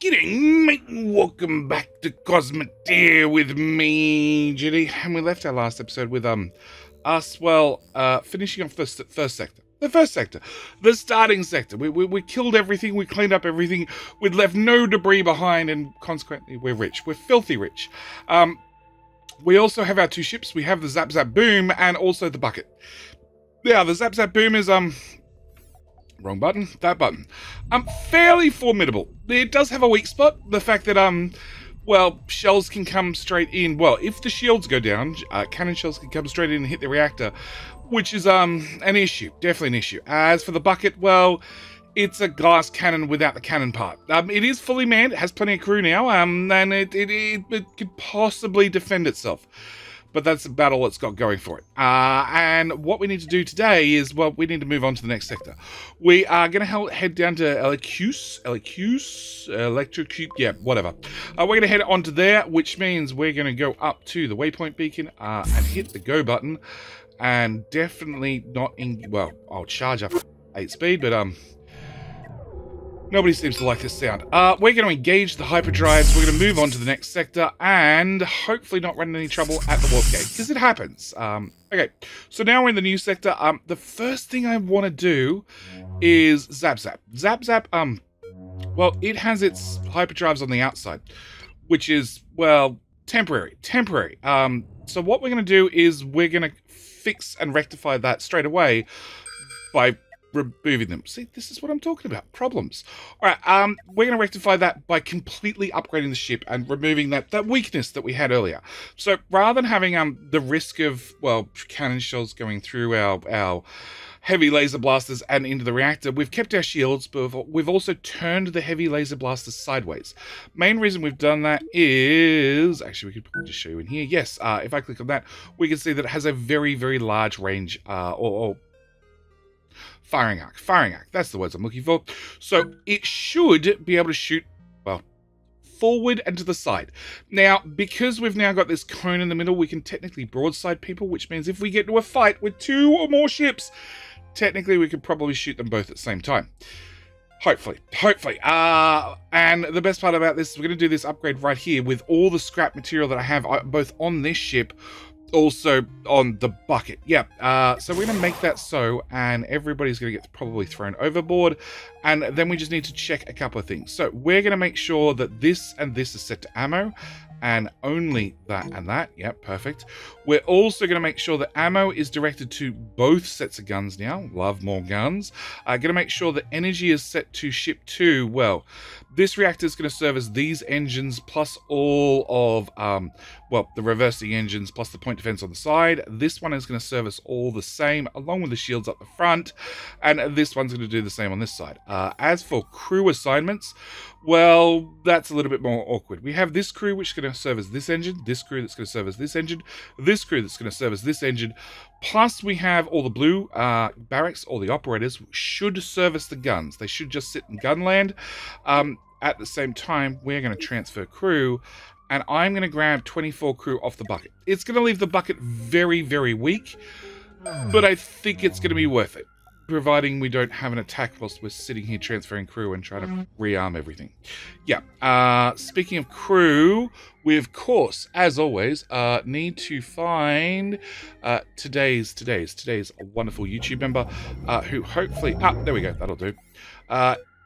G'day, mate. Welcome back to Cosmeteer with me, Judy. And we left our last episode with us, finishing off the first sector. The first sector. The starting sector. We killed everything, we cleaned up everything, we'd left no debris behind, and consequently we're rich. We're filthy rich. We also have our two ships. We have the Zap Zap Boom and also the bucket. Now, the Zap Zap Boom is, wrong button, that button. Fairly formidable. It does have a weak spot. The fact that, shells can come straight in. Well, if the shields go down, cannon shells can come straight in and hit the reactor, which is, an issue. Definitely an issue. As for the bucket, well, it's a glass cannon without the cannon part. It is fully manned. It has plenty of crew now, and it could possibly defend itself. But that's about all it's got going for it. And what we need to do today is, well, we need to move on to the next sector. We are going to head down to Electrocute, yeah, whatever. We're going to head on to there, which means we're going to go up to the waypoint beacon and hit the go button. And definitely not in, well, I'll charge up 8 speed, but nobody seems to like this sound. We're going to engage the hyperdrives. We're going to move on to the next sector and hopefully not run into any trouble at the warp gate, because it happens. Okay, so now we're in the new sector. The first thing I want to do is Zap Zap. Zap Zap, well, it has its hyperdrives on the outside, which is, well, temporary. So what we're going to do is we're going to fix and rectify that straight away by removing them. See, this is what I'm talking about. Problems. All right, we're going to rectify that by completely upgrading the ship and removing that weakness that we had earlier. So rather than having the risk of, well, cannon shells going through our heavy laser blasters and into the reactor, we've kept our shields, but we've also turned the heavy laser blasters sideways. Main reason we've done that is, actually, we could probably just show you in here. Yes, if I click on that, we can see that it has a very, very large range, or firing arc. That's the words I'm looking for. So it should be able to shoot, well, forward and to the side. Now, because we've now got this cone in the middle, we can technically broadside people, which means if we get into a fight with 2 or more ships, technically we could probably shoot them both at the same time. Hopefully. And the best part about this is we're going to do this upgrade right here with all the scrap material that I have both on this ship, also on the bucket. Yeah, so we're going to make that so, and everybody's going to get probably thrown overboard, and then we just need to check a couple of things. So we're going to make sure that this and this is set to ammo, and only that and that. Yep, perfect. We're also going to make sure that ammo is directed to both sets of guns now. Love more guns. Going to make sure that energy is set to ship 2. Well, this reactor is going to service these engines plus all of, the reversing engines plus the point defense on the side. This one is going to service all the same along with the shields up the front. And this one's going to do the same on this side. As for crew assignments, well, that's a little bit more awkward. We have this crew which is going to service this engine, this crew that's going to service this engine, this crew that's going to service this engine, plus we have all the blue barracks, all the operators should service the guns. They should just sit in gunland. At the same time, we're going to transfer crew, and I'm going to grab 24 crew off the bucket. It's going to leave the bucket very, very weak, but I think it's going to be worth it, providing we don't have an attack whilst we're sitting here transferring crew and trying to rearm everything. Yeah, speaking of crew, we of course, as always, need to find today's wonderful YouTube member who hopefully, there we go, that'll do,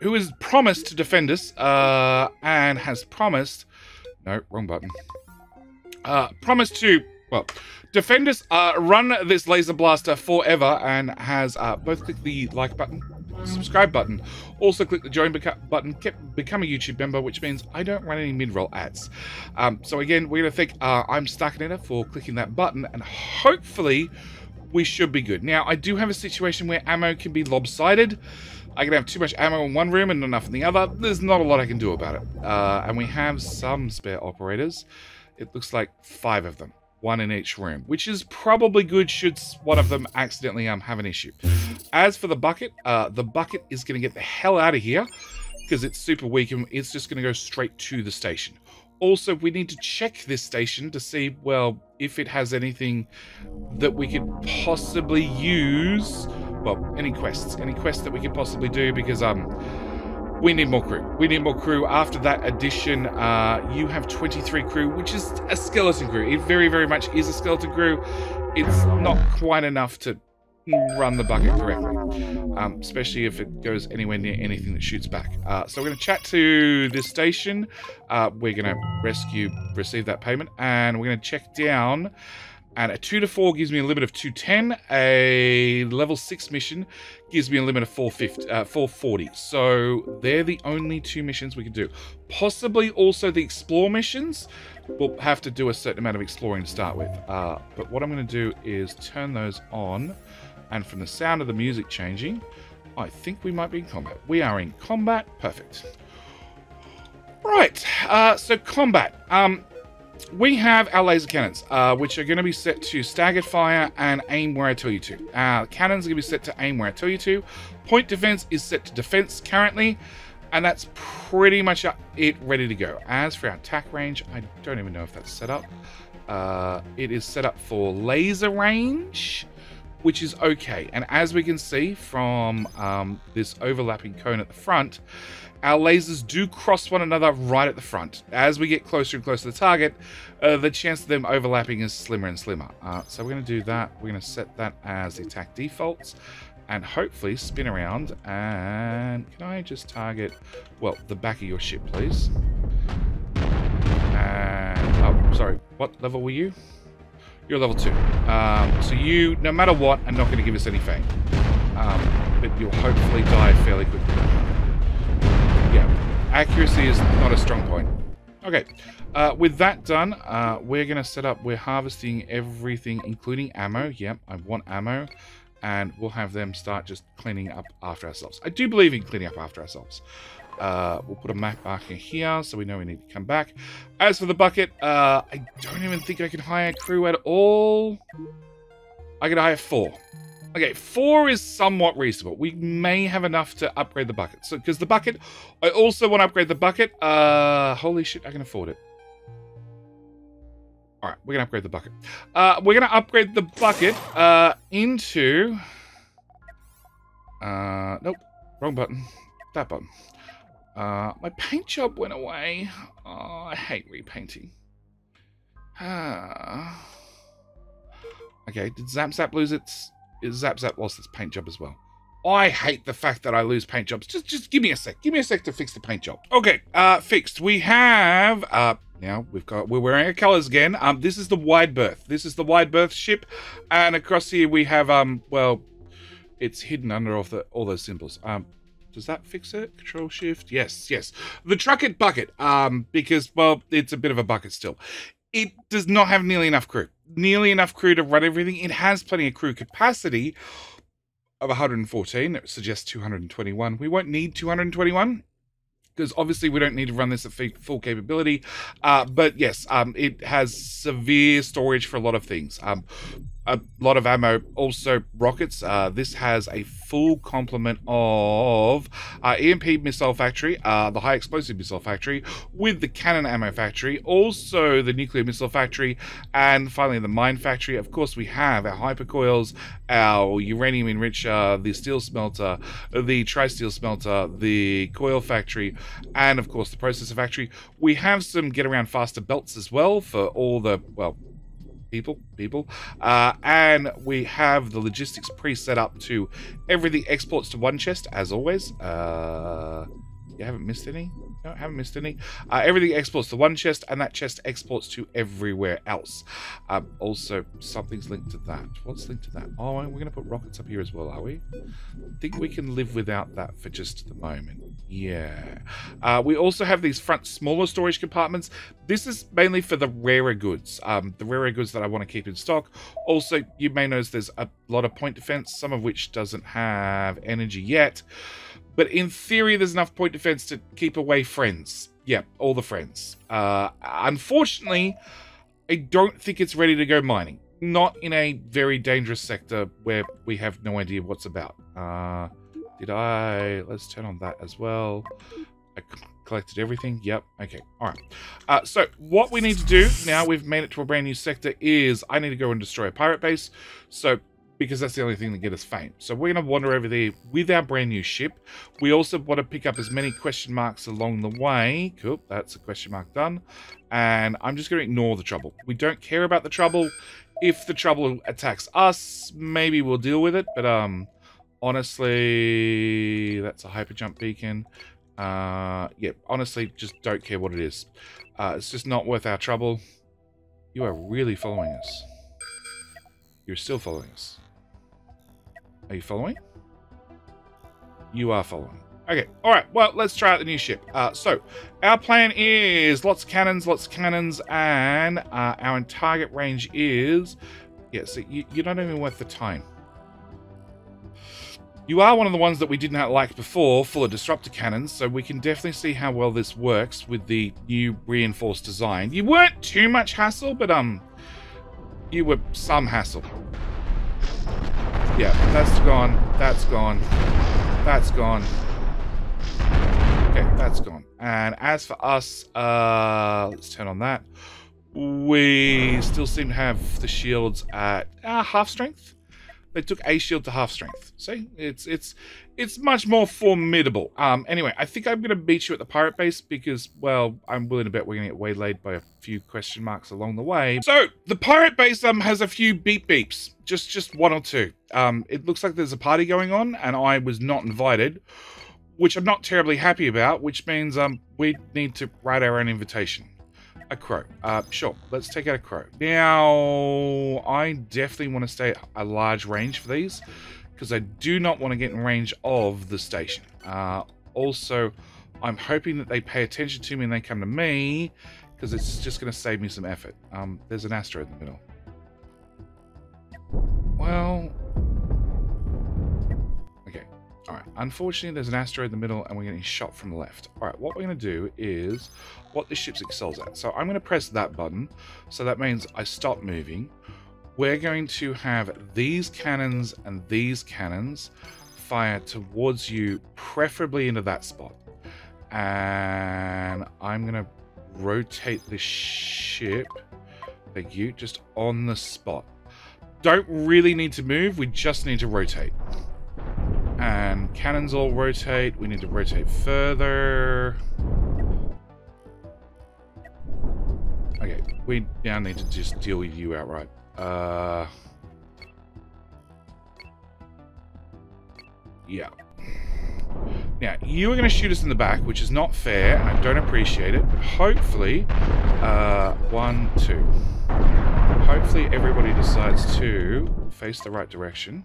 who has promised to defend us and has promised, no, wrong button, promised to, well, defend us, run this laser blaster forever, and has both clicked the like button, subscribe button, also click the join button, become a YouTube member, which means I don't run any mid-roll ads. So again, we're going to thank I'm Starkinator for clicking that button, and hopefully we should be good. Now, I do have a situation where ammo can be lopsided. I can have too much ammo in one room and not enough in the other. There's not a lot I can do about it. And we have some spare operators. It looks like 5 of them. 1 in each room, which is probably good should one of them accidentally have an issue. As for the bucket is going to get the hell out of here because it's super weak and it's just going to go straight to the station. Also, we need to check this station to see, well, if it has anything that we could possibly use. Well, any quests that we could possibly do, because We need more crew. We need more crew. After that addition, you have 23 crew, which is a skeleton crew. It very, very much is a skeleton crew. It's not quite enough to run the bucket correctly, especially if it goes anywhere near anything that shoots back. So we're going to chat to this station. We're going to receive that payment, and we're going to check down. And a 2 to 4 gives me a limit of 210. A level 6 mission gives me a limit of 440. So they're the only 2 missions we can do. Possibly also the explore missions. We'll have to do a certain amount of exploring to start with. But what I'm going to do is turn those on. And from the sound of the music changing, I think we might be in combat. We are in combat. Perfect. Right. So combat. We have our laser cannons, which are going to be set to staggered fire and aim where I tell you to. Cannons are going to be set to aim where I tell you to. Point defense is set to defense currently, and that's pretty much it, ready to go. As for our attack range, I don't even know if that's set up. It is set up for laser range, which is okay. And as we can see from this overlapping cone at the front, our lasers do cross one another right at the front. As we get closer and closer to the target, the chance of them overlapping is slimmer and slimmer. So we're going to do that. We're going to set that as the attack defaults and hopefully spin around. And can I just target, well, the back of your ship, please? And, oh, sorry, what level were you? You're level 2. So you, no matter what, are not going to give us any fame. But you'll hopefully die fairly quickly. Yeah, accuracy is not a strong point. Okay, with that done, we're going to set up, we're harvesting everything, including ammo. Yep, I want ammo. And we'll have them start just cleaning up after ourselves. I do believe in cleaning up after ourselves. We'll put a map marker here so we know we need to come back. As for the bucket, I don't even think I can hire crew at all. I can hire 4. Okay, 4 is somewhat reasonable. We may have enough to upgrade the bucket. So, because the bucket, I also want to upgrade the bucket. Holy shit, I can afford it. All right, we're going to upgrade the bucket. We're going to upgrade the bucket into... nope, wrong button. That button. My paint job went away. Oh, I hate repainting. Okay, did Zap Zap lose its... Zap Zap lost its paint job as well. I hate the fact that I lose paint jobs. Just give me a sec. Give me a sec to fix the paint job. Okay, fixed. We have... now we're wearing our colors again. This is the wide berth. This is the wide berth ship. And across here we have, well, it's hidden under all those symbols. Does that fix it? Control Shift? Yes, yes. The Trucket Bucket, because, well, it's a bit of a bucket still. It does not have nearly enough crew. Nearly enough crew to run everything. It has plenty of crew capacity of 114. It suggests 221. We won't need 221. Because obviously we don't need to run this at full capability. But yes, it has severe storage for a lot of things. A lot of ammo, also rockets. This has a full complement of EMP missile factory, the high explosive missile factory, with the cannon ammo factory, also the nuclear missile factory, and finally the mine factory. Of course, we have our hypercoils, our uranium enricher, the steel smelter, the tri-steel smelter, the coil factory, and of course the processor factory. We have some get around faster belts as well for all the, well, people, and we have the logistics pre-set up to everything exports to one chest, as always. You haven't missed any? No, haven't missed any. Everything exports to one chest, and that chest exports to everywhere else. Also, something's linked to that. What's linked to that? Oh, we're going to put rockets up here as well, are we? I think we can live without that for just the moment. Yeah. We also have these front smaller storage compartments. This is mainly for the rarer goods. The rarer goods that I want to keep in stock. Also, you may notice there's a lot of point defense, some of which doesn't have energy yet. But in theory, there's enough point defense to keep away friends. Yeah, all the friends. Unfortunately, I don't think it's ready to go mining. Not in a very dangerous sector where we have no idea what's about. Let's turn on that as well. I collected everything. Yep. Okay. All right. So what we need to do now, we've made it to a brand new sector, is I need to go and destroy a pirate base. So because that's the only thing that get us fame. So we're going to wander over there with our brand new ship. We also want to pick up as many question marks along the way. Cool, that's a question mark done. And I'm just going to ignore the trouble. We don't care about the trouble. If the trouble attacks us, maybe we'll deal with it. But honestly, that's a hyper jump beacon. Yeah, honestly, just don't care what it is. It's just not worth our trouble. You are really following us. You're still following us. Are you following? You are following. Okay, alright, well, let's try out the new ship. So, our plan is lots of cannons, and our target range is... Yeah, so you're not even worth the time. You are one of the ones that we did not like before, full of disruptor cannons, so we can definitely see how well this works with the new reinforced design. You weren't too much hassle, but you were some hassle. Yeah, that's gone, that's gone, that's gone. Okay, that's gone. And as for us, let's turn on that. We still seem to have the shields at half strength. They took a shield to half strength. See, it's much more formidable. Anyway, I think I'm going to beat you at the pirate base because, well, I'm willing to bet we're going to get waylaid by a few question marks along the way. So the pirate base has a few beep beeps, just one or two. It looks like there's a party going on, and I was not invited, which I'm not terribly happy about. Which means we need to write our own invitation. A crow. Sure, let's take out a crow. Now, I definitely want to stay at a large range for these, because I do not want to get in range of the station. Also, I'm hoping that they pay attention to me and they come to me, because it's just going to save me some effort. There's an asteroid in the middle. Well... Okay. Alright, unfortunately there's an asteroid in the middle and we're getting shot from the left. Alright, what we're going to do is what this ship excels at. So I'm going to press that button, so that means I stop moving. We're going to have these cannons and these cannons fire towards you, preferably into that spot. And I'm going to rotate this ship, thank you, just on the spot. Don't really need to move, we just need to rotate. And cannons all rotate. We need to rotate further. Okay, we now need to just deal with you outright. Yeah. Now, you are going to shoot us in the back, which is not fair, and I don't appreciate it, but hopefully... 1, 2. Hopefully everybody decides to face the right direction.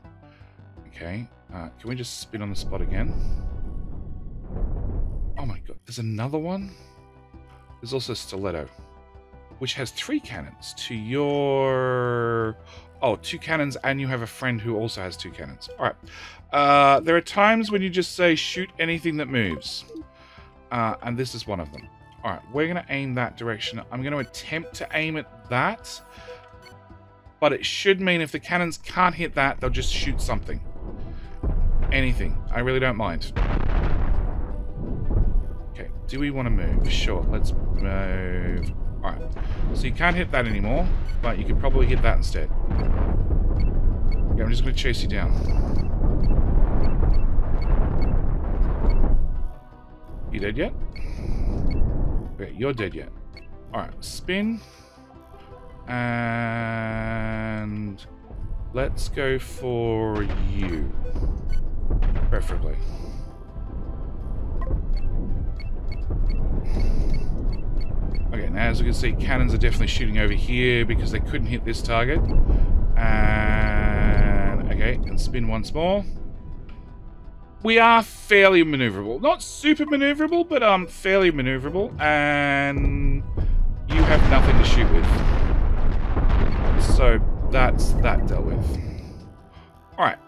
Okay. Can we just spin on the spot again? Oh my god, there's another one? There's also Stiletto, which has 3 cannons to your... Oh, 2 cannons, and you have a friend who also has 2 cannons. Alright. There are times when you just say, shoot anything that moves. And this is one of them. Alright, we're going to aim that direction. I'm going to attempt to aim at that. But it should mean if the cannons can't hit that, they'll just shoot something. Anything. I really don't mind. Okay, do we want to move? Sure, let's move. Alright, so you can't hit that anymore, but you could probably hit that instead. Okay, I'm just going to chase you down. You dead yet? Okay, you're dead yet. Alright, spin. And let's go for you. Preferably. Okay, now as we can see, cannons are definitely shooting over here because they couldn't hit this target. And okay, and spin once more. We are fairly maneuverable. Not super maneuverable, but fairly maneuverable. And you have nothing to shoot with. So that's that dealt with. Alright,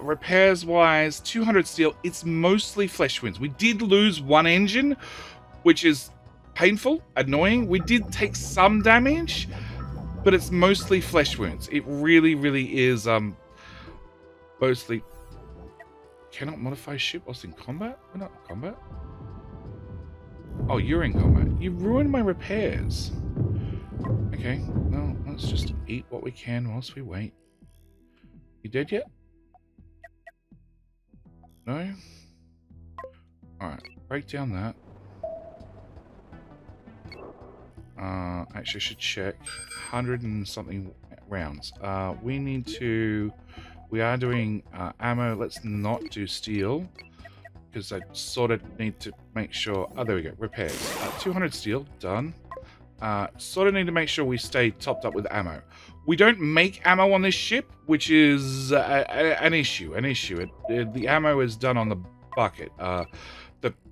repairs wise, 200 steel. It's mostly flesh wounds. We did lose 1 engine, which is painful, annoying. We did take some damage, but it's mostly flesh wounds. It really, really is mostly... Cannot modify ship whilst in combat? We're not in combat. Oh, you're in combat. You ruined my repairs. Okay, well, let's just eat what we can whilst we wait. You dead yet? No? Alright, break down that. Actually, I should check. 100 and something rounds. We are doing ammo. Let's not do steel, because I sort of need to make sure... Oh, there we go. Repairs. 200 steel. Done. Sort of need to make sure we stay topped up with ammo. We don't make ammo on this ship, which is an issue. The ammo is done on the bucket. The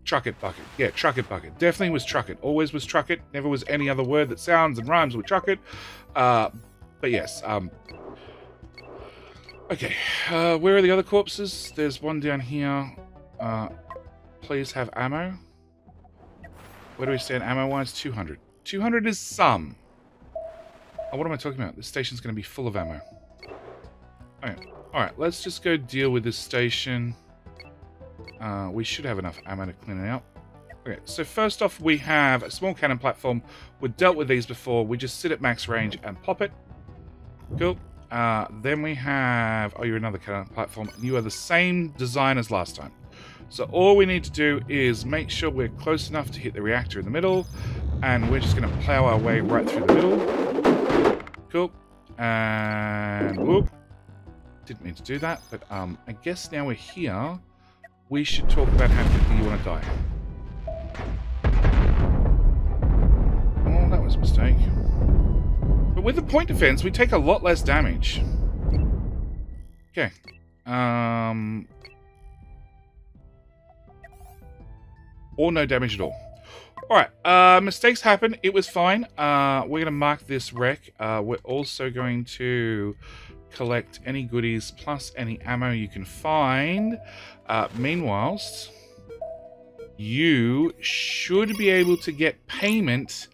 trucket bucket. Yeah, trucket bucket. Definitely was trucket. Always was trucket. Never was any other word that sounds and rhymes with trucket. But yes. Okay. Where are the other corpses? There's one down here. Please have ammo. Where do we stand ammo-wise? 200. 200 is some. Oh, what am I talking about? This station's going to be full of ammo. Okay. Alright, let's just go deal with this station. We should have enough ammo to clean it out. Okay, so first off, we have a small cannon platform. We've dealt with these before. We just sit at max range and pop it. Cool. Then we have... Oh, you're another cannon platform. You are the same design as last time. So all we need to do is make sure we're close enough to hit the reactor in the middle. And we're just going to plow our way right through the middle. Cool. And... whoop. Didn't mean to do that, but I guess now we're here, we should talk about how quickly you want to die. Oh, that was a mistake. But with the point defense, we take a lot less damage. Okay. Or no damage at all. Alright, mistakes happen. It was fine. We're going to mark this wreck. We're also going to collect any goodies plus any ammo you can find. Meanwhile, you should be able to get payment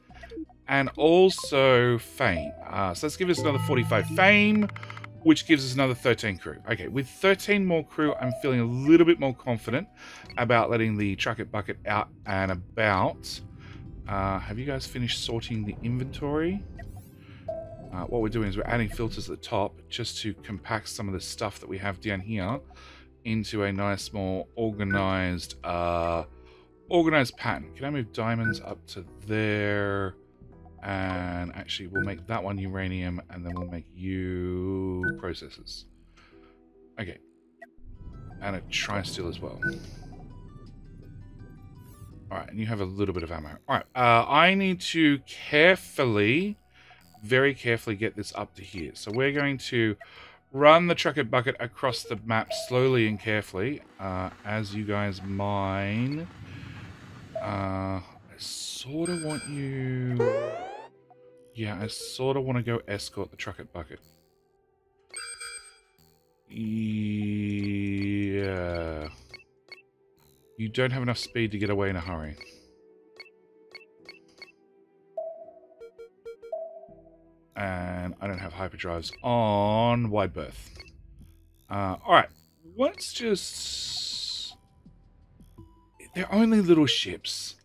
and also fame. So let's give us another 45 fame, which gives us another 13 crew. Okay, with 13 more crew, I'm feeling a little bit more confident about letting the trucket bucket out and about. Have you guys finished sorting the inventory? What we're doing is we're adding filters at the top just to compact some of the stuff that we have down here into a nice, more organized pattern. Can I move diamonds up to there? And actually, we'll make that one uranium, and then we'll make you processors. Okay. And a tri-steel as well. Alright, and you have a little bit of ammo. Alright, I need to very carefully get this up to here. So we're going to run the trucket bucket across the map slowly and carefully as you guys mine. I sort of want you... Yeah, I sort of want to go escort the trucket bucket. Yeah. You don't have enough speed to get away in a hurry. And I don't have hyperdrives on wide berth. Alright, let's just... They're only little ships.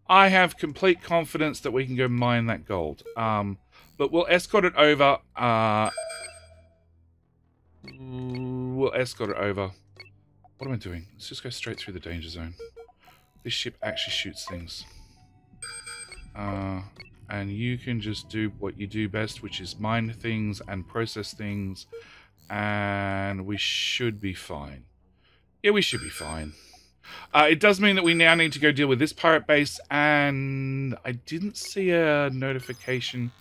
I have complete confidence that we can go mine that gold. But we'll escort it over. We'll escort it over. What am I doing? Let's just go straight through the danger zone. This ship actually shoots things. And you can just do what you do best, which is mine things and process things. And we should be fine. Yeah, we should be fine. It does mean that we now need to go deal with this pirate base, and I didn't see a notification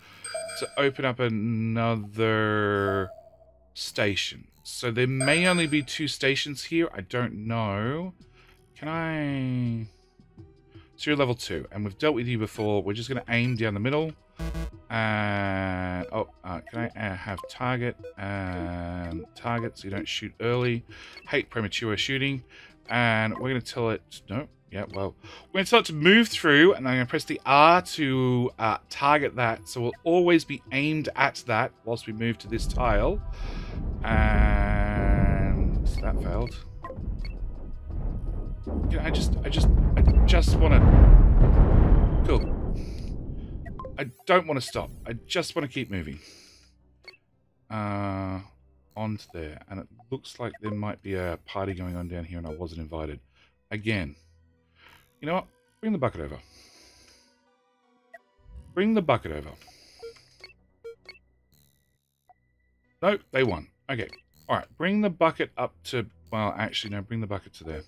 to open up another station. So there may only be 2 stations here. I don't know. Can I... So you're level 2, and we've dealt with you before. We're just going to aim down the middle. And... Oh, can I have target and target so you don't shoot early? Hate premature shooting. And we're going to tell it... No. Yeah, well... We're going to tell it to move through, and I'm going to press the R to target that. So we'll always be aimed at that whilst we move to this tile. And... That failed. You know, I just want to... Cool. I don't want to stop. I just want to keep moving. onto there, and it looks like there might be a party going on down here, and I wasn't invited. Again, you know what? Bring the bucket over. Bring the bucket over. No, they won. Okay. All right. Bring the bucket up to... Well, actually, no. Bring the bucket to there.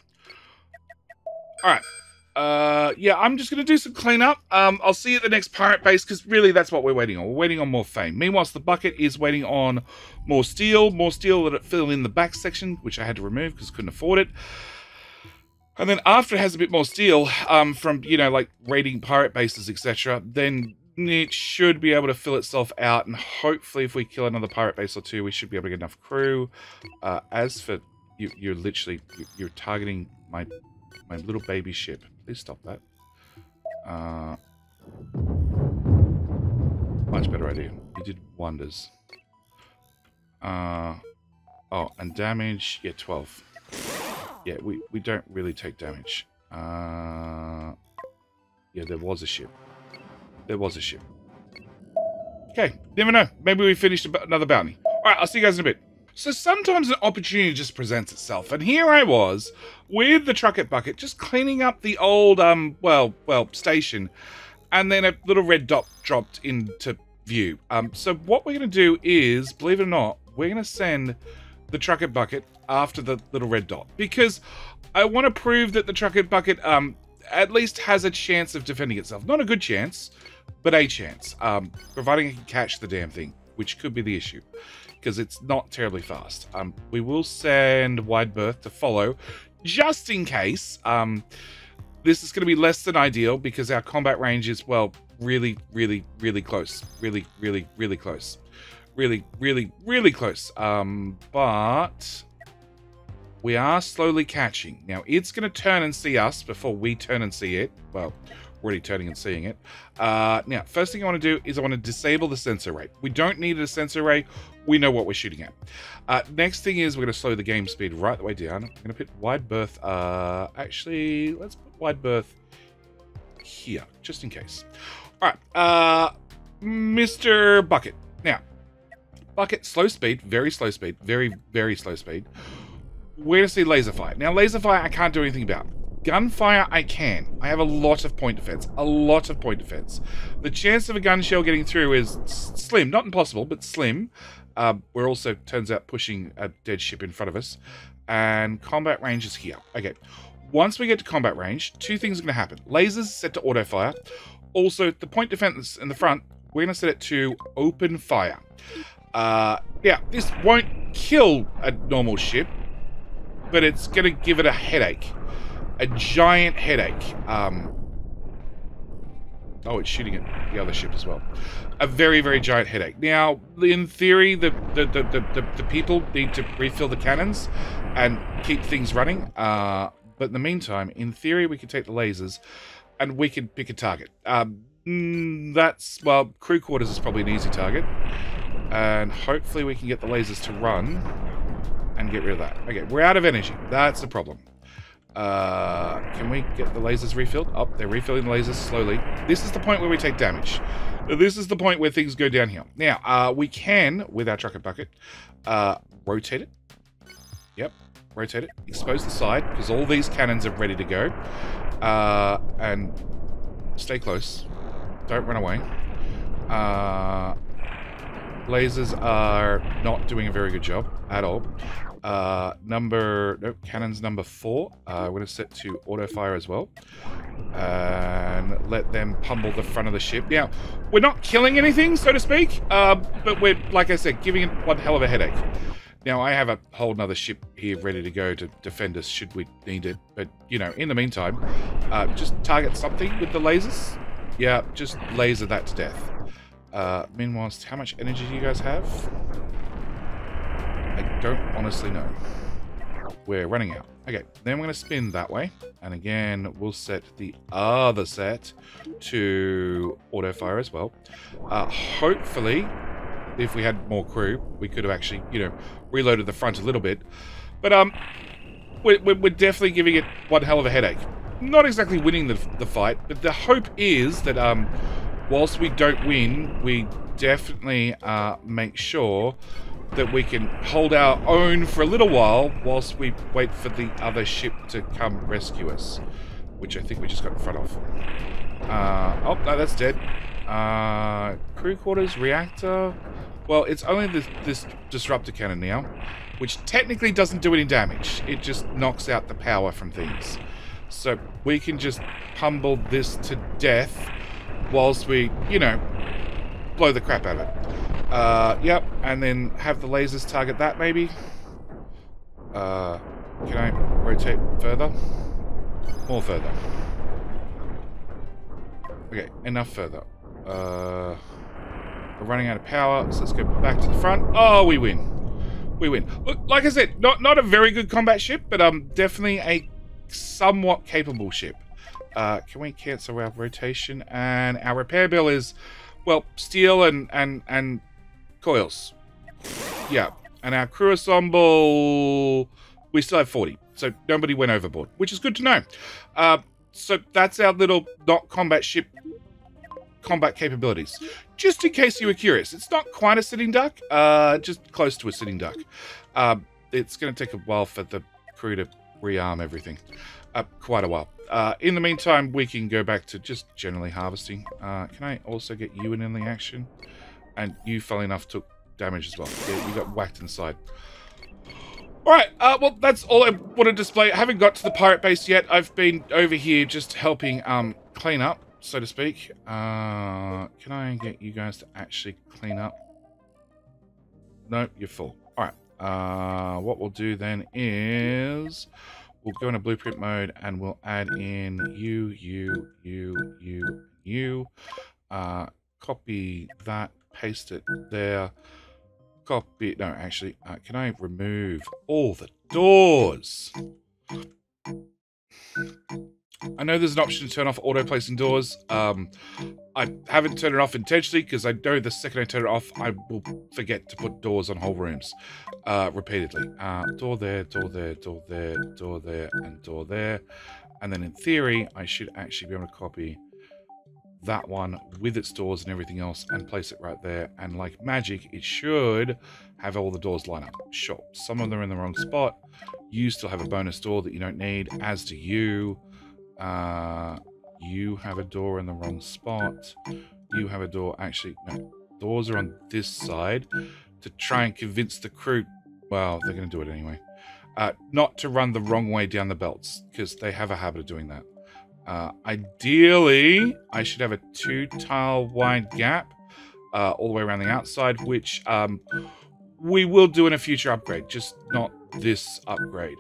All right. Yeah, I'm just going to do some cleanup. I'll see you at the next pirate base, because really that's what we're waiting on. We're waiting on more fame. Meanwhile, the bucket is waiting on more steel that it fill in the back section, which I had to remove because I couldn't afford it. And then after it has a bit more steel from, you know, like raiding pirate bases, etc., then it should be able to fill itself out. And hopefully if we kill another pirate base or two, we should be able to get enough crew. As for you, you're targeting my little baby ship. Please stop that. Much better idea. You did wonders. Oh, and damage. Yeah, 12. Yeah, we don't really take damage. Yeah, there was a ship. There was a ship. Okay, never know. Maybe we finished another bounty. Alright, I'll see you guys in a bit. So sometimes an opportunity just presents itself. And here I was, with the Trucket Bucket, just cleaning up the old, station. And then a little red dot dropped into view. So what we're going to do is, believe it or not, we're going to send the Trucket Bucket after the little red dot. Because I want to prove that the Trucket Bucket, at least has a chance of defending itself. Not a good chance, but a chance. Providing it can catch the damn thing, which could be the issue. Because it's not terribly fast. We will send Wide Berth to follow, just in case. This is going to be less than ideal, because our combat range is, well, really, really, really close. Really, really, really close. Really, really, really close. But we are slowly catching. Now, it's going to turn and see us before we turn and see it. Well, we're already turning and seeing it. Now, first thing I want to do is I want to disable the sensor ray. We don't need a sensor ray. We know what we're shooting at. Next thing is we're going to slow the game speed right the way down. I'm going to put Wide Berth. Actually, let's put Wide Berth here, just in case. All right, Mr. Bucket. Now, Bucket, slow speed, very slow speed, very, very slow speed. We're going to see laser fire. Now, laser fire, I can't do anything about. Gunfire, I can. I have a lot of point defense. A lot of point defense. The chance of a gun shell getting through is slim. Not impossible, but slim. We're also, turns out, pushing a dead ship in front of us. And combat range is here. Okay. Once we get to combat range, two things are going to happen. Lasers set to auto fire. Also, the point defense in the front, we're going to set it to open fire. Yeah, this won't kill a normal ship, but it's going to give it a headache. A giant headache. Oh, it's shooting at the other ship as well. A very, very giant headache. Now, in theory, the people need to refill the cannons and keep things running. But in the meantime, in theory, we can take the lasers and we can pick a target. That's, well, crew quarters is probably an easy target. And hopefully we can get the lasers to run and get rid of that. Okay, we're out of energy. That's the problem. Can we get the lasers refilled? Oh, they're refilling the lasers slowly. This is the point where we take damage. This is the point where things go downhill. Now, we can, with our Trucket Bucket, rotate it. Yep, rotate it. Expose the side, because all these cannons are ready to go. And stay close. Don't run away. Lasers are not doing a very good job at all. Cannons number 4. We're going to set to auto fire as well. And let them pummel the front of the ship. Now, we're not killing anything, so to speak. But we're, like I said, giving it one hell of a headache. Now, I have a whole nother ship here ready to go to defend us should we need it. But, you know, in the meantime, just target something with the lasers. Yeah, just laser that to death. Meanwhile, how much energy do you guys have? I don't honestly know. We're running out. Okay, then we're going to spin that way. And again, we'll set the other set to auto fire as well. Hopefully, if we had more crew, we could have actually, you know, reloaded the front a little bit. But we're definitely giving it one hell of a headache. Not exactly winning the fight, but the hope is that whilst we don't win, we definitely make sure that we can hold our own for a little while whilst we wait for the other ship to come rescue us, which I think we just got in front of. Oh, no, that's dead. Crew quarters, reactor. Well, it's only this disruptor cannon now, which technically doesn't do any damage. It just knocks out the power from things. So we can just pummel this to death whilst we, you know, blow the crap out of it. Yep, and then have the lasers target that, maybe. Can I rotate further? More further. Okay, enough further. We're running out of power, so let's go back to the front. Oh, we win. We win. Look, like I said, not a very good combat ship, but definitely a somewhat capable ship. Can we cancel our rotation? And our repair bill is, well, steel and coils. Yeah. And our crew ensemble, we still have 40. So nobody went overboard, which is good to know. So that's our little not combat ship combat capabilities. Just in case you were curious, it's not quite a sitting duck, just close to a sitting duck. It's going to take a while for the crew to rearm everything. Quite a while. In the meantime, we can go back to just generally harvesting. Can I also get you in the action? And you, funnily enough, took damage as well. Yeah, you got whacked inside. Alright, well, that's all I want to display. I haven't got to the pirate base yet. I've been over here just helping clean up, so to speak. Can I get you guys to actually clean up? No, you're full. Alright, what we'll do then is we'll go into blueprint mode and we'll add in you. Copy that, paste it there. Copy. No, actually, can I remove all the doors? I know there's an option to turn off auto placing doors. I haven't turned it off intentionally because I know the second I turn it off, I will forget to put doors on whole rooms repeatedly. Door there, door there, door there, door there, and door there. And then in theory, I should actually be able to copy that one with its doors and everything else and place it right there, and like magic it should have all the doors line up. Sure, some of them are in the wrong spot. You still have a bonus door that you don't need, as do you. You have a door in the wrong spot. You have a door, actually no, doors are on this side to try and convince the crew, well, they're going to do it anyway, not to run the wrong way down the belts, because they have a habit of doing that. Ideally, I should have a 2-tile wide gap all the way around the outside, which we will do in a future upgrade, just not this upgrade.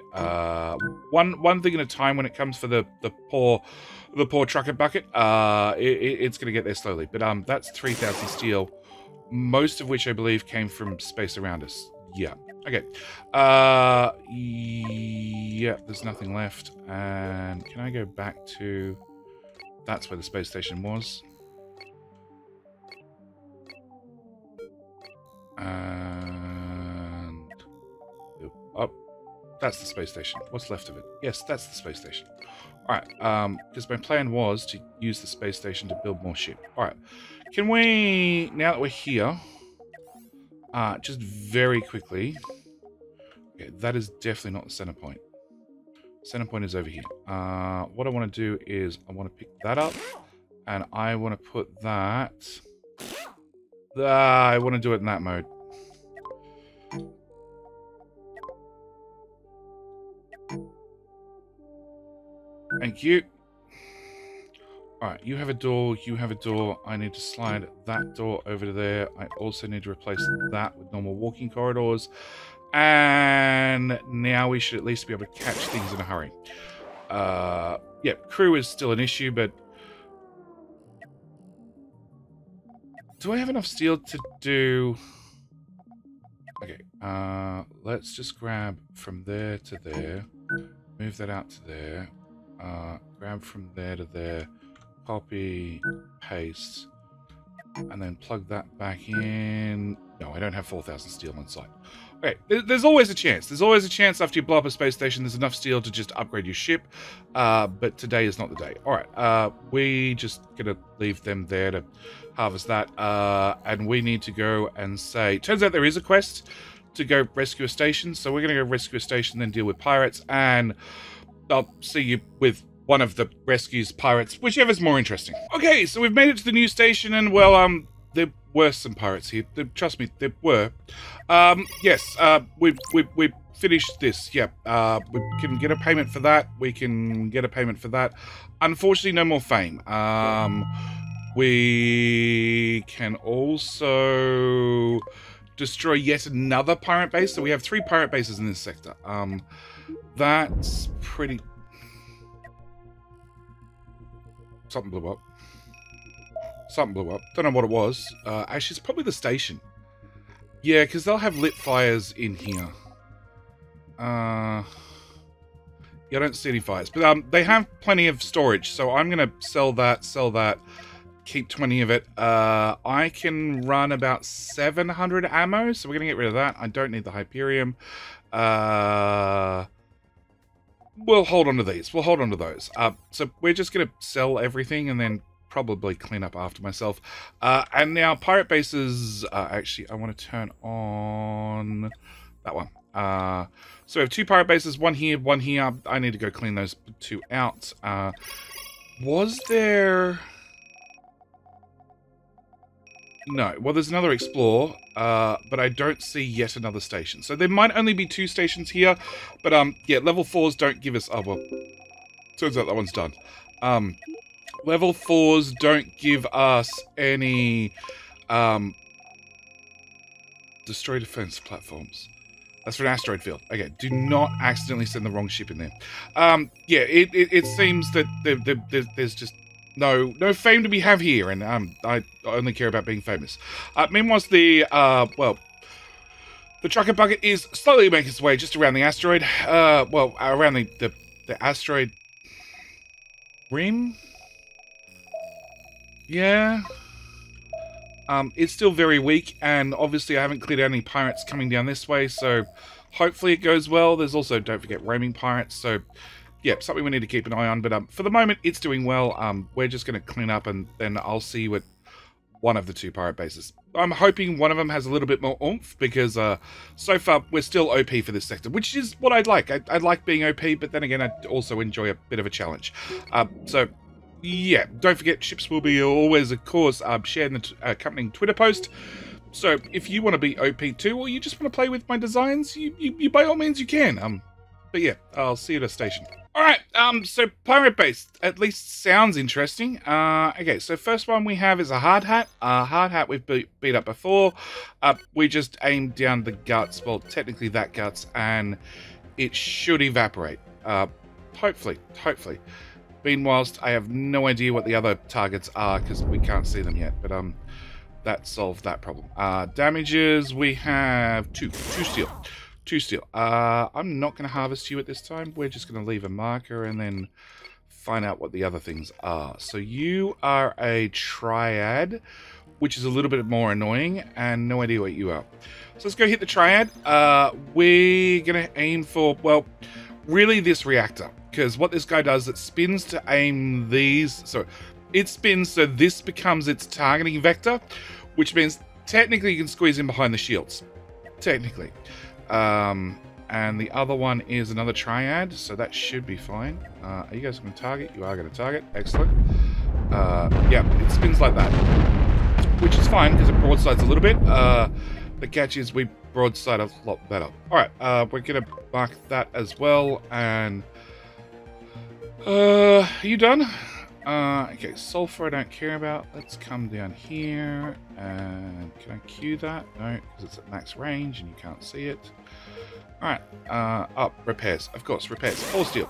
One thing at a time when it comes for the poor trucker bucket. It's going to get there slowly, but that's 3,000 steel, most of which I believe came from space around us. Yeah. Okay. Yeah, there's nothing left. And can I go back to... That's where the space station was. And... Oh, that's the space station. What's left of it? Yes, that's the space station. Alright, because my plan was to use the space station to build more ship. Alright, can we... Now that we're here... just very quickly... Okay, that is definitely not the center point. Center point is over here. What I want to do is I want to pick that up, and I want to put that... I want to do it in that mode. Thank you. Alright, you have a door, you have a door. I need to slide that door over to there. I also need to replace that with normal walking corridors. And now we should at least be able to catch things in a hurry. Yeah, crew is still an issue, but... Do I have enough steel to do... Okay, let's just grab from there to there. Move that out to there. Grab from there to there. Copy, paste. And then plug that back in. No, I don't have 4,000 steel on site. Okay, there's always a chance. There's always a chance after you blow up a space station, there's enough steel to just upgrade your ship. But today is not the day. Alright, we just gonna leave them there to harvest that. And we need to go and say... Turns out there is a quest to go rescue a station. So we're going to go rescue a station, then deal with pirates, and I'll see you with one of the rescues pirates, whichever's more interesting. Okay, so we've made it to the new station, and well, there were some pirates here. Trust me, there were. Yes, we've finished this. Yeah, we can get a payment for that. We can get a payment for that. Unfortunately, no more fame. We can also destroy yet another pirate base. So we have 3 pirate bases in this sector. That's pretty... Something blew up. Something blew up. Don't know what it was. Actually, it's probably the station. Yeah, because they'll have lit fires in here. Yeah, I don't see any fires. But they have plenty of storage, so I'm going to sell that, keep 20 of it. I can run about 700 ammo, so we're going to get rid of that. I don't need the Hyperium. We'll hold on to these. We'll hold on to those. So we're just going to sell everything and then probably clean up after myself. And now pirate bases... actually, I want to turn on that one. So we have 2 pirate bases, one here, one here. I need to go clean those 2 out. Was there... No. Well, there's another Explore, but I don't see yet another station. So there might only be 2 stations here, but yeah, level 4s don't give us... Oh, well, turns out that one's done. Level 4s don't give us any destroy defense platforms. That's for an asteroid field. Okay, do not accidentally send the wrong ship in there. Yeah, it seems that there's just no fame to be have here, and I only care about being famous. Meanwhile, well, the trucker bucket is slowly making its way just around the asteroid. Well, around the asteroid rim. Yeah. It's still very weak, and obviously I haven't cleared out any pirates coming down this way, so hopefully it goes well. There's also, don't forget, roaming pirates, so yeah, something we need to keep an eye on, but for the moment, it's doing well. We're just going to clean up, and then I'll see you at one of the 2 pirate bases. I'm hoping one of them has a little bit more oomph, because so far, we're still OP for this sector, which is what I'd like. I like being OP, but then again, I also enjoy a bit of a challenge. So... yeah, don't forget, ships will be always, of course, shared in the accompanying Twitter post. So if you want to be OP too, or you just want to play with my designs, you by all means you can. But yeah, I'll see you at a station. Alright, so Pirate Base at least sounds interesting. Okay, so first one we have is a hard hat. Hard hat we've beat up before. We just aimed down the guts, well, technically that guts, and it should evaporate. Hopefully. Meanwhile, I have no idea what the other targets are because we can't see them yet, but that solved that problem. Damages, we have 2 steel. 2 steel. I'm not going to harvest you at this time. We're just going to leave a marker and then find out what the other things are. So you are a triad, which is a little bit more annoying, and no idea what you are. So let's go hit the triad. We're going to aim for, well, really this reactor. Because what this guy does, it spins to aim these. So it spins so this becomes its targeting vector, which means technically you can squeeze in behind the shields. Technically. And the other one is another triad, so that should be fine. Are you guys going to target? You are going to target. Excellent. Yeah, it spins like that. Which is fine, because it broadsides a little bit. The catch is we broadside a lot better. Alright, we're going to mark that as well, and... are you done? Okay, sulfur I don't care about. Let's come down here, and can I queue that? No, because it's at max range and you can't see it. Alright, up, repairs. Of course, repairs. Full steel.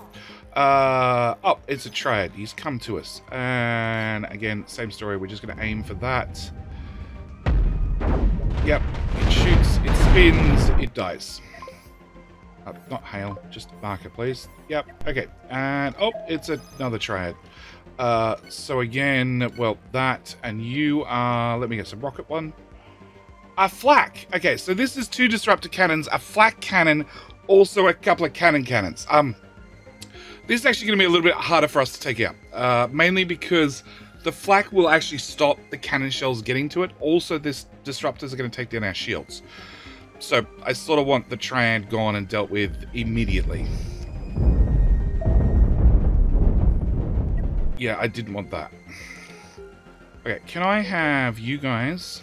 Up, it's a triad. He's come to us. And again, same story. We're just going to aim for that. Yep, it shoots, it spins, it dies. Not hail, just marker, please. Yep, okay. And, oh, it's another triad. So again, well, that, and you are, let me get some rocket one. A flak. Okay, so this is 2 disruptor cannons, a flak cannon, also a couple of cannons. This is actually going to be a little bit harder for us to take out. Mainly because the flak will actually stop the cannon shells getting to it. Also, this disruptors are going to take down our shields. So I sort of want the Triad gone and dealt with immediately. Yeah, I didn't want that. Okay, can I have you guys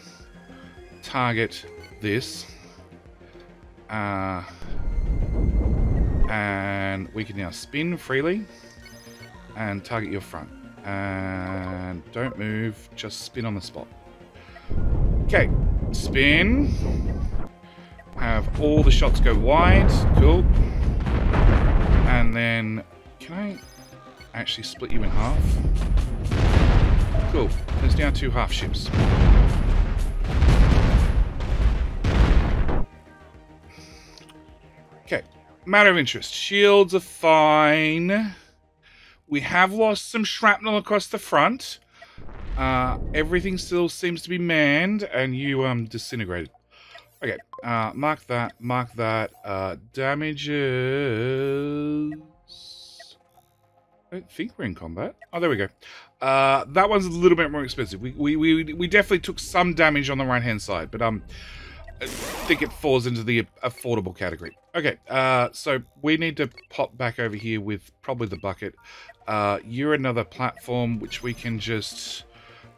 target this? And we can now spin freely and target your front. And don't move, just spin on the spot. Okay, spin. Have all the shots go wide. Cool. And then, can I actually split you in half? Cool. There's now 2 half ships. Okay. Matter of interest. Shields are fine. We have lost some shrapnel across the front. Everything still seems to be manned, and you disintegrated. Okay, mark that, damages... I don't think we're in combat. Oh, there we go. That one's a little bit more expensive. We definitely took some damage on the right-hand side, but I think it falls into the affordable category. Okay, so we need to pop back over here with probably the bucket. You're another platform which we can just...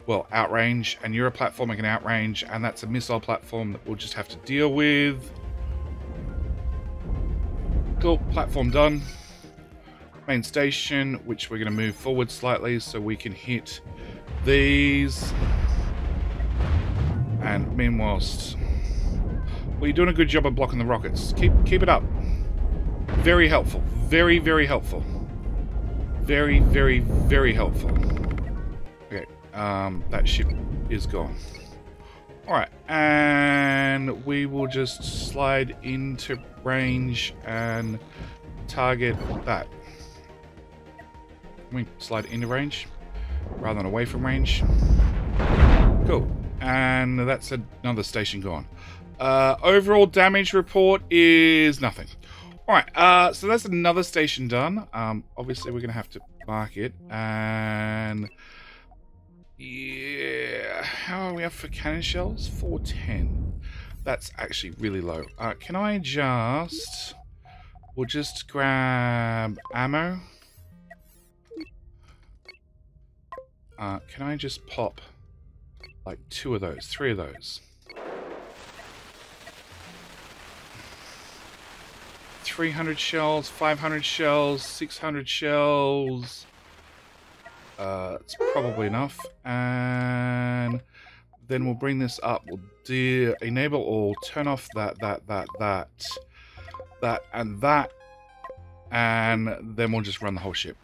well, outrange, and you're a platform I can outrange, and that's a missile platform that we'll just have to deal with. Cool, platform done. Main station, which we're going to move forward slightly so we can hit these. And meanwhile, well, you're doing a good job of blocking the rockets. Keep it up. Very helpful. Very, very helpful. Very, very, very helpful. Okay. That ship is gone. Alright, and we will just slide into range and target that. We slide into range rather than away from range. Cool. And that's another station gone. Overall damage report is nothing. Alright, so that's another station done. Obviously we're going to have to mark it, and... yeah, how are we up for cannon shells? 410. That's actually really low. Can I just... we'll just grab ammo. Can I just pop like 2 of those, 3 of those? 300 shells, 500 shells, 600 shells. It's probably enough, and then we'll bring this up. We'll do enable all, turn off that, and that, and then we'll just run the whole ship.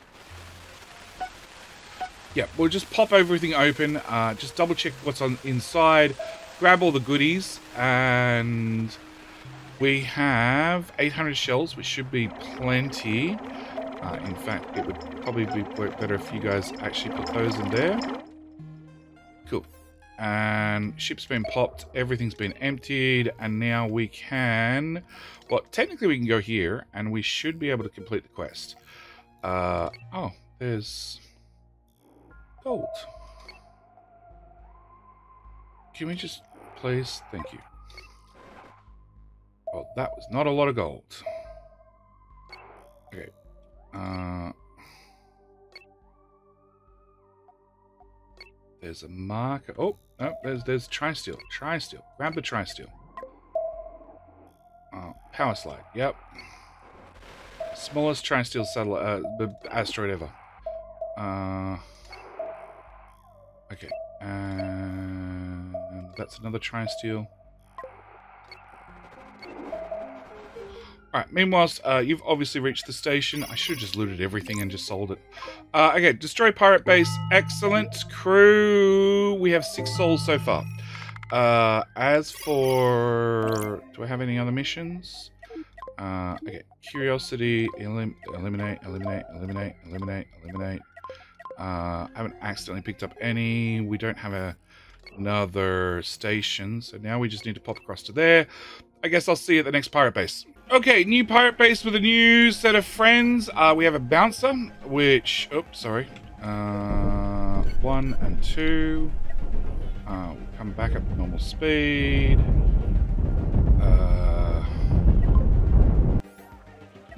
Yeah, we'll just pop everything open, just double check what's on inside, grab all the goodies, and we have 800 shells, which should be plenty. In fact, it would probably work better if you guys actually put those in there. Cool. And ship's been popped, everything's been emptied, and now we can... well, technically we can go here, and we should be able to complete the quest. Oh, there's... gold. Can we just... please? Thank you. Well, that was not a lot of gold. Okay. There's a marker. Oh, no, there's tri-steel. Tri-steel. Grab the tri-steel. Power slide. Yep. Smallest tri-steel satellite, asteroid ever. Okay. And that's another tri-steel. Alright, meanwhile, you've obviously reached the station. I should have just looted everything and just sold it. Okay, destroy pirate base. Excellent. Crew, we have 6 souls so far. As for... do I have any other missions? Okay, curiosity, eliminate. I haven't accidentally picked up any. We don't have another station, so now we just need to pop across to there. I guess I'll see you at the next pirate base. Okay, new pirate base with a new set of friends. We have a bouncer, which... oops, sorry. 1 and 2. We'll come back up to normal speed.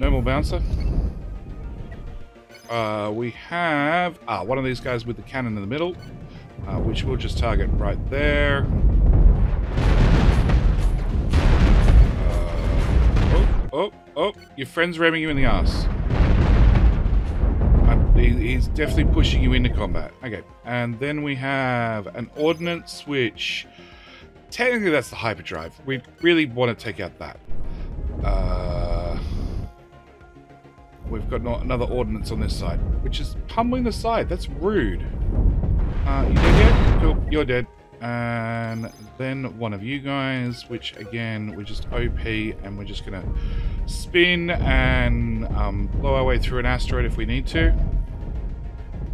No more bouncer. We have one of these guys with the cannon in the middle, which we'll just target right there. Oh, your friend's ramming you in the ass. He's definitely pushing you into combat. Okay, and then we have an ordnance, which technically that's the hyperdrive. We really want to take out that. We've got another ordnance on this side, which is pummeling the side. That's rude. You dead yet? Cool, you're dead. And then one of you guys, which again, we're just OP, and we're just gonna spin and blow our way through an asteroid if we need to.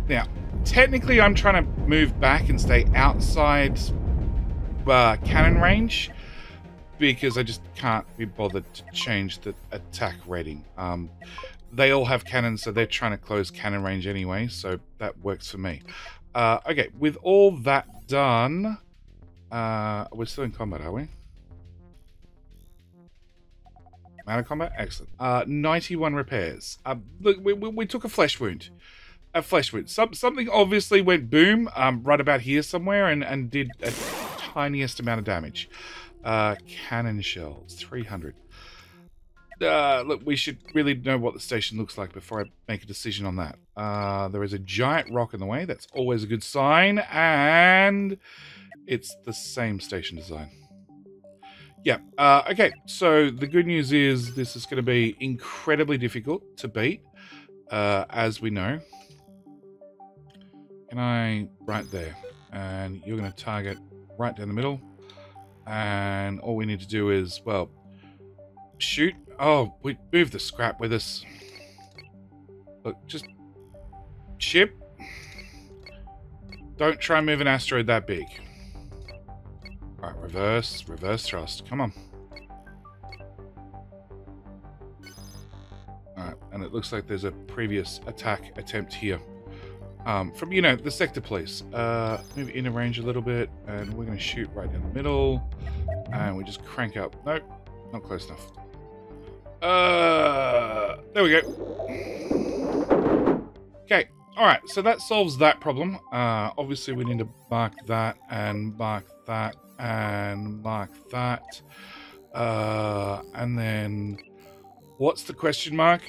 Now, technically I'm trying to move back and stay outside cannon range, because I just can't be bothered to change the attack rating. They all have cannons, so they're trying to close cannon range anyway, so that works for me. Okay, with all that done, we're still in combat, are we? Out of combat? Excellent. 91 repairs. Look, we took a flesh wound. A flesh wound. Something obviously went boom right about here somewhere and did a tiniest amount of damage. Cannon shells, 300. Look, we should really know what the station looks like before I make a decision on that. There is a giant rock in the way. That's always a good sign. And it's the same station design. Yeah. Okay, so the good news is this is going to be incredibly difficult to beat, as we know. Can I... right there. And you're going to target right down the middle. And all we need to do is, well, shoot. Oh, we moved the scrap with us. Look, just chip. Don't try and move an asteroid that big. Alright, reverse thrust. Come on. Alright, and it looks like there's a previous attack attempt here. From, you know, the sector police. Move inner range a little bit, and we're going to shoot right down the middle. And we just crank up. Nope, not close enough. There we go. Okay, alright, so that solves that problem. Obviously we need to mark that, and mark that, and mark that. And then, what's the question mark?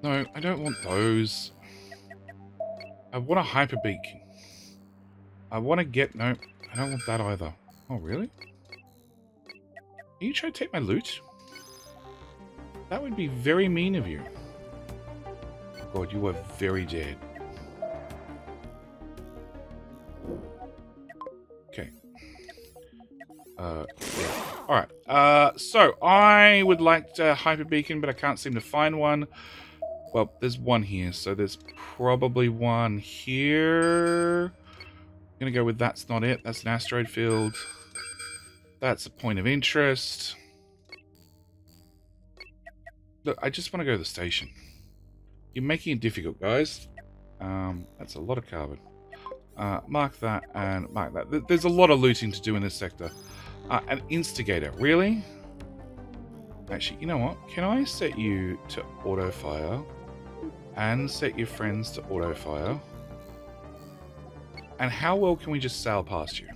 No, I don't want those. I want a hyper beacon. I want to get... no, I don't want that either. Oh, really? Are you trying to take my loot? That would be very mean of you. God, you are very dead. Okay. Yeah. Alright. So, I would like to hyper beacon, but I can't seem to find one. Well, there's one here, so there's probably one here. I'm gonna go with that's not it. That's an asteroid field. That's a point of interest. Look, I just want to go to the station. You're making it difficult, guys. That's a lot of carbon. Mark that and mark that. There's a lot of looting to do in this sector. An instigator, really? Actually, you know what? Can I set you to auto fire and set your friends to auto fire? And how well can we just sail past you?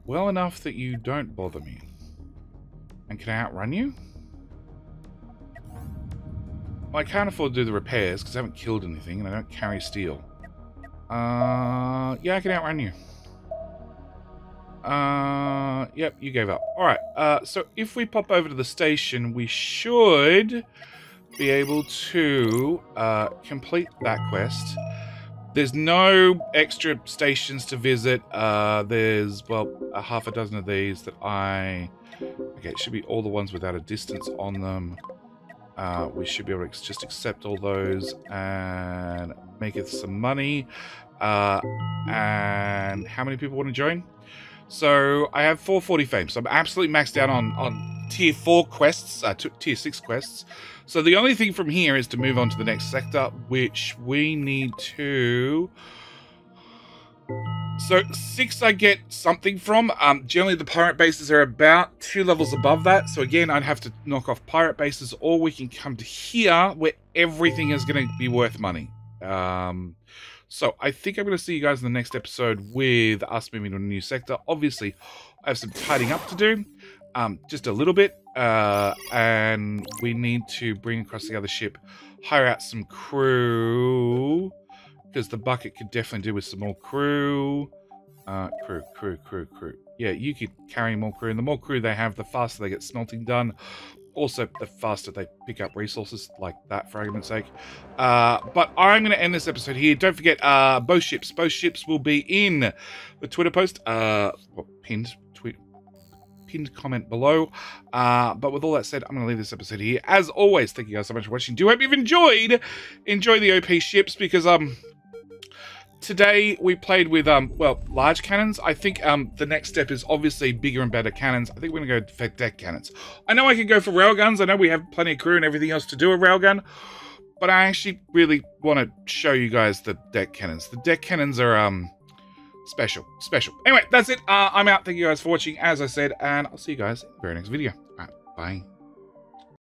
Well enough that you don't bother me. And can I outrun you? Well, I can't afford to do the repairs because I haven't killed anything and I don't carry steel. Yeah, I can outrun you. Yep, you gave up. Alright, so if we pop over to the station, we should be able to complete that quest. There's no extra stations to visit. There's, well, a half a dozen of these that I... okay, it should be all the ones without a distance on them. We should be able to just accept all those and make it some money. And how many people want to join? So I have 440 fame, so I'm absolutely maxed out on tier 4 quests, tier 6 quests. So the only thing from here is to move on to the next sector, which we need to... So 6 I get something from. Generally the pirate bases are about 2 levels above that. So again, I'd have to knock off pirate bases, or we can come to here where everything is going to be worth money. So I think I'm going to see you guys in the next episode with us moving to a new sector. Obviously, I have some tidying up to do. Just a little bit. And we need to bring across the other ship, hire out some crew, because the bucket could definitely do with some more crew. Crew. Yeah, you could carry more crew, and the more crew they have, the faster they get smelting done. Also, the faster they pick up resources like that, for argument's sake. But I'm going to end this episode here. Don't forget, both ships. Both ships will be in the Twitter post. Pinned comment below. But with all that said, I'm going to leave this episode here. As always, thank you guys so much for watching. Do hope you've enjoyed. Enjoy the OP ships, because today we played with well, large cannons. I think the next step is obviously bigger and better cannons. I think we're going to go for deck cannons. I know I could go for railguns. I know we have plenty of crew and everything else to do a railgun, but I actually really want to show you guys the deck cannons. The deck cannons are special. Anyway, that's it. I'm out. Thank you guys for watching, as I said, and I'll see you guys in the very next video. All right, bye.